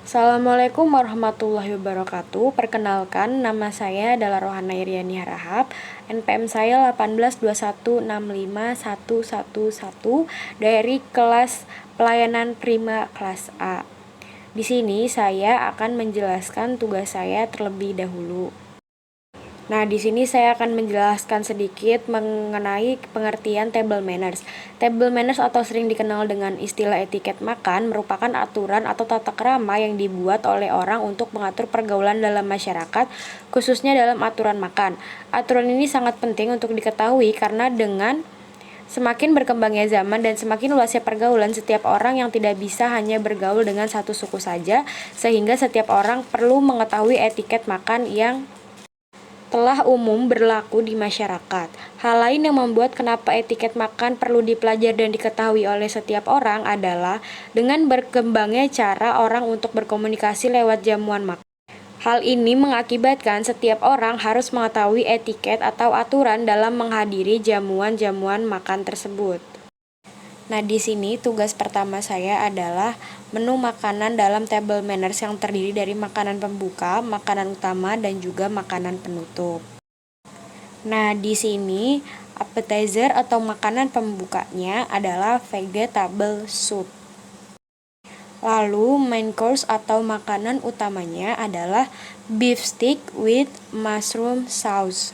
Assalamualaikum warahmatullahi wabarakatuh. Perkenalkan, nama saya adalah Rohana Iriani Harahap. NPM saya 182165111 dari kelas pelayanan prima kelas A. Di sini saya akan menjelaskan tugas saya terlebih dahulu. Nah, di sini saya akan menjelaskan sedikit mengenai pengertian table manners. Table manners atau sering dikenal dengan istilah etiket makan merupakan aturan atau tata krama yang dibuat oleh orang untuk mengatur pergaulan dalam masyarakat, khususnya dalam aturan makan. Aturan ini sangat penting untuk diketahui karena dengan semakin berkembangnya zaman dan semakin luasnya pergaulan, setiap orang yang tidak bisa hanya bergaul dengan satu suku saja, sehingga setiap orang perlu mengetahui etiket makan yang telah umum berlaku di masyarakat. Hal lain yang membuat kenapa etiket makan perlu dipelajari dan diketahui oleh setiap orang adalah dengan berkembangnya cara orang untuk berkomunikasi lewat jamuan makan. Hal ini mengakibatkan setiap orang harus mengetahui etiket atau aturan dalam menghadiri jamuan-jamuan makan tersebut. Nah, di sini tugas pertama saya adalah menu makanan dalam table manners yang terdiri dari makanan pembuka, makanan utama, dan juga makanan penutup. Nah, di sini appetizer atau makanan pembukanya adalah vegetable soup. Lalu main course atau makanan utamanya adalah beef stick with mushroom sauce.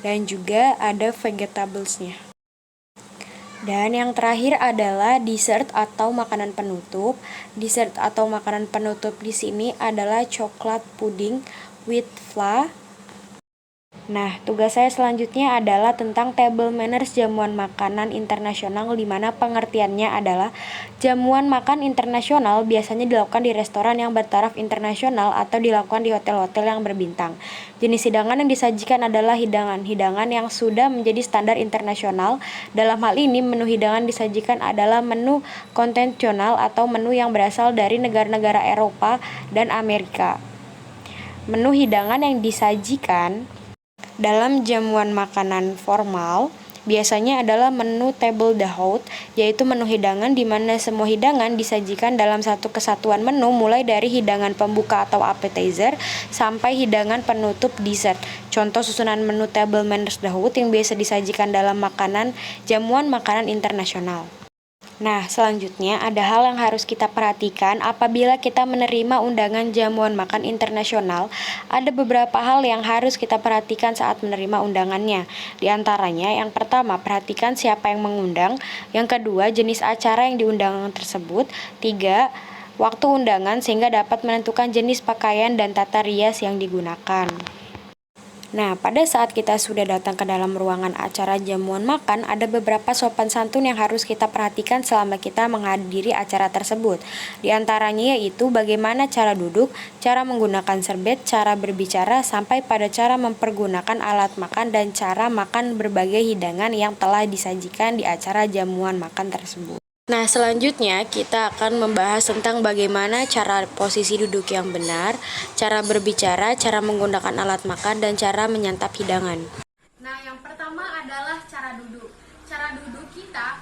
Dan juga ada vegetablesnya. Dan yang terakhir adalah dessert atau makanan penutup. Dessert atau makanan penutup di sini adalah coklat pudding with flan. Nah, tugas saya selanjutnya adalah tentang table manners jamuan makanan internasional, di mana pengertiannya adalah jamuan makan internasional biasanya dilakukan di restoran yang bertaraf internasional atau dilakukan di hotel-hotel yang berbintang. Jenis hidangan yang disajikan adalah hidangan-hidangan yang sudah menjadi standar internasional. Dalam hal ini, menu hidangan disajikan adalah menu konvensional atau menu yang berasal dari negara-negara Eropa dan Amerika. Menu hidangan yang disajikan dalam jamuan makanan formal biasanya adalah menu table d'hôte, yaitu menu hidangan di mana semua hidangan disajikan dalam satu kesatuan menu, mulai dari hidangan pembuka atau appetizer sampai hidangan penutup dessert. Contoh susunan menu table manners d'hôte yang biasa disajikan dalam jamuan makanan internasional. Nah, selanjutnya ada hal yang harus kita perhatikan apabila kita menerima undangan jamuan makan internasional. Ada beberapa hal yang harus kita perhatikan saat menerima undangannya. Di antaranya, yang pertama, perhatikan siapa yang mengundang. Yang kedua, jenis acara yang diundang tersebut. Tiga, waktu undangan sehingga dapat menentukan jenis pakaian dan tata rias yang digunakan. Nah, pada saat kita sudah datang ke dalam ruangan acara jamuan makan, ada beberapa sopan santun yang harus kita perhatikan selama kita menghadiri acara tersebut. Di antaranya yaitu bagaimana cara duduk, cara menggunakan serbet, cara berbicara, sampai pada cara mempergunakan alat makan dan cara makan berbagai hidangan yang telah disajikan di acara jamuan makan tersebut. Nah, selanjutnya kita akan membahas tentang bagaimana cara posisi duduk yang benar, cara berbicara, cara menggunakan alat makan, dan cara menyantap hidangan. Nah, yang pertama adalah cara duduk. Cara duduk kita,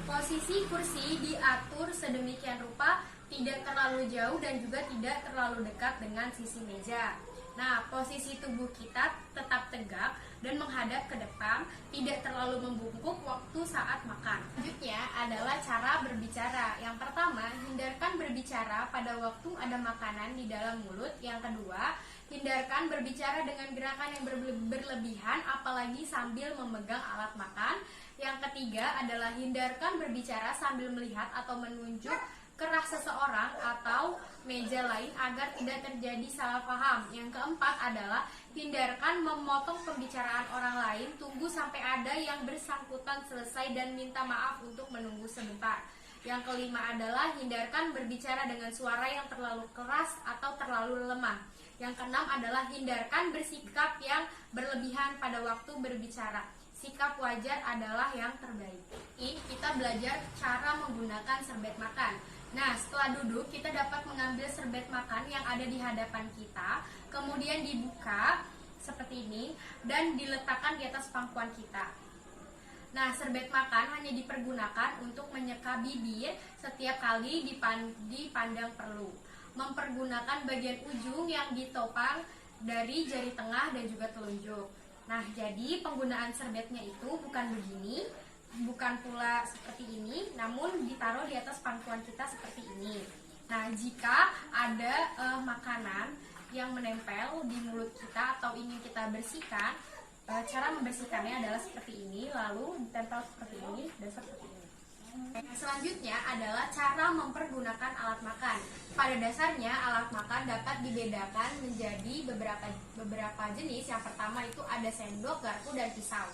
posisi kursi diatur sedemikian rupa, tidak terlalu jauh dan juga tidak terlalu dekat dengan sisi meja. Nah, posisi tubuh kita tetap tegak dan menghadap ke depan, tidak terlalu membungkuk waktu saat makan. Selanjutnya adalah cara berbicara. Yang pertama, hindarkan berbicara pada waktu ada makanan di dalam mulut. Yang kedua, hindarkan berbicara dengan gerakan yang berlebihan, apalagi sambil memegang alat makan. Yang ketiga adalah hindarkan berbicara sambil melihat atau menunjuk kerah seseorang atau meja lain agar tidak terjadi salah paham. Yang keempat adalah hindarkan memotong pembicaraan orang lain, tunggu sampai ada yang bersangkutan selesai dan minta maaf untuk menunggu sebentar. Yang kelima adalah hindarkan berbicara dengan suara yang terlalu keras atau terlalu lemah. Yang keenam adalah hindarkan bersikap yang berlebihan pada waktu berbicara. Sikap wajar adalah yang terbaik. Ini kita belajar cara menggunakan serbet makan. Nah, setelah duduk, kita dapat mengambil serbet makan yang ada di hadapan kita, kemudian dibuka seperti ini, dan diletakkan di atas pangkuan kita. Nah, serbet makan hanya dipergunakan untuk menyeka bibir setiap kali dipandang perlu. mempergunakan bagian ujung yang ditopang dari jari tengah dan juga telunjuk. Nah, jadi penggunaan serbetnya itu bukan begini, bukan pula seperti ini, namun ditaruh di atas pangkuan kita seperti ini. Nah, jika ada makanan yang menempel di mulut kita atau ingin kita bersihkan, cara membersihkannya adalah seperti ini, lalu ditempel seperti ini dan seperti ini. Selanjutnya adalah cara mempergunakan alat makan. Pada dasarnya alat makan dapat dibedakan menjadi beberapa jenis. Yang pertama itu ada sendok, garpu, dan pisau.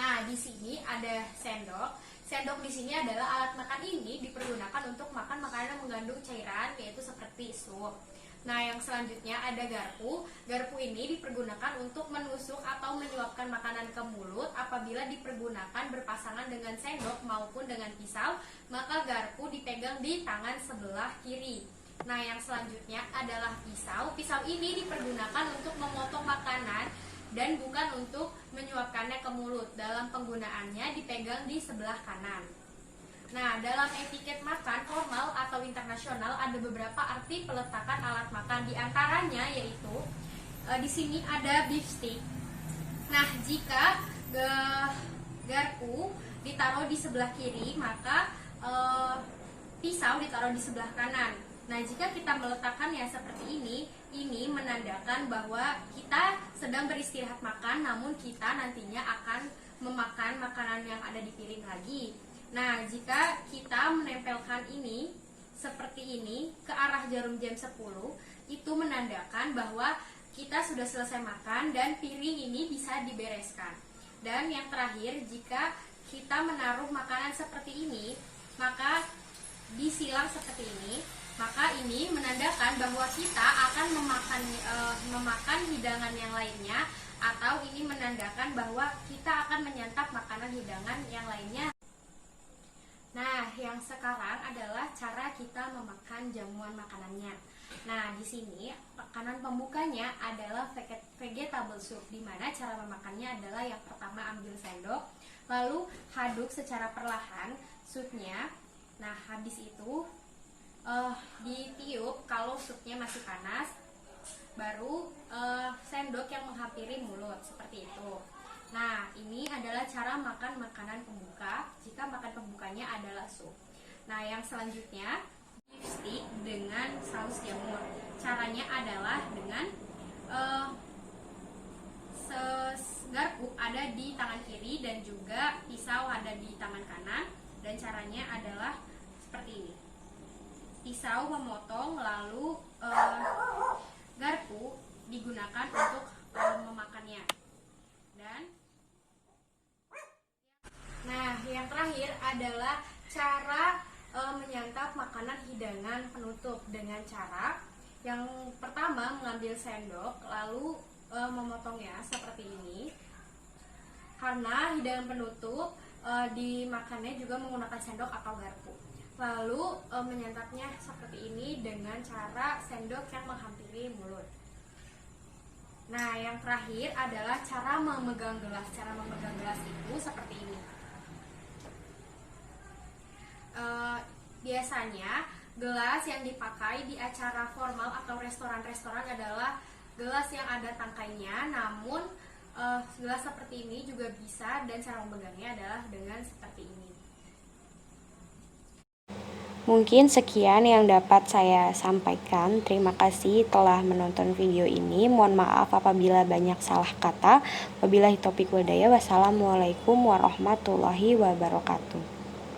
Nah, di sini ada sendok. Sendok di sini adalah alat makan ini dipergunakan untuk makan makanan yang mengandung cairan, yaitu seperti sup. Nah, yang selanjutnya ada garpu. Garpu ini dipergunakan untuk menusuk atau menyuapkan makanan ke mulut. Apabila dipergunakan berpasangan dengan sendok maupun dengan pisau, maka garpu dipegang di tangan sebelah kiri. Nah, yang selanjutnya adalah pisau. Pisau ini dipergunakan untuk memotong makanan dan bukan untuk menyuapkannya ke mulut. Dalam penggunaannya dipegang di sebelah kanan. Nah, dalam etiket makan formal atau internasional ada beberapa arti peletakan alat makan. Di antaranya yaitu di sini ada beef stick. Nah, jika garpu ditaruh di sebelah kiri, maka pisau ditaruh di sebelah kanan. Nah, jika kita meletakkannya seperti ini menandakan bahwa kita sedang beristirahat makan, namun kita nantinya akan memakan makanan yang ada di piring lagi. Nah, jika kita menempelkan ini seperti ini ke arah jarum jam 10, itu menandakan bahwa kita sudah selesai makan dan piring ini bisa dibereskan. Dan yang terakhir, jika kita menaruh makanan seperti ini, maka disilang seperti ini, maka ini menandakan bahwa kita akan memakan hidangan yang lainnya, atau ini menandakan bahwa kita akan menyantap makanan hidangan yang lainnya. Nah, yang sekarang adalah cara kita memakan jamuan makanannya. Nah, di sini makanan pembukanya adalah vegetable soup, di mana cara memakannya adalah yang pertama ambil sendok, lalu aduk secara perlahan supnya. Nah, habis itu ditiup kalau supnya masih panas, baru sendok yang menghampiri mulut seperti itu. Nah, ini adalah cara makan makanan pembuka jika makan pembukanya adalah sup. Nah, yang selanjutnya beef stick dengan saus jamur. Caranya adalah dengan garpu ada di tangan kiri dan juga pisau ada di tangan kanan, dan caranya adalah seperti ini. Pisau memotong, lalu garpu digunakan untuk memakannya. Nah, yang terakhir adalah cara menyantap makanan hidangan penutup dengan cara yang pertama mengambil sendok lalu memotongnya seperti ini. Karena hidangan penutup dimakannya juga menggunakan sendok atau garpu. Lalu menyantapnya seperti ini dengan cara sendok yang menghampiri mulut. Nah, yang terakhir adalah cara memegang gelas. Cara memegang gelas itu seperti ini. Biasanya gelas yang dipakai di acara formal atau restoran-restoran adalah gelas yang ada tangkainya, namun gelas seperti ini juga bisa, dan cara memegangnya adalah dengan seperti ini. Mungkin sekian yang dapat saya sampaikan. Terima kasih telah menonton video ini. Mohon maaf apabila banyak salah kata. Wabillahi taufiq wal hidayah. Wassalamualaikum warahmatullahi wabarakatuh.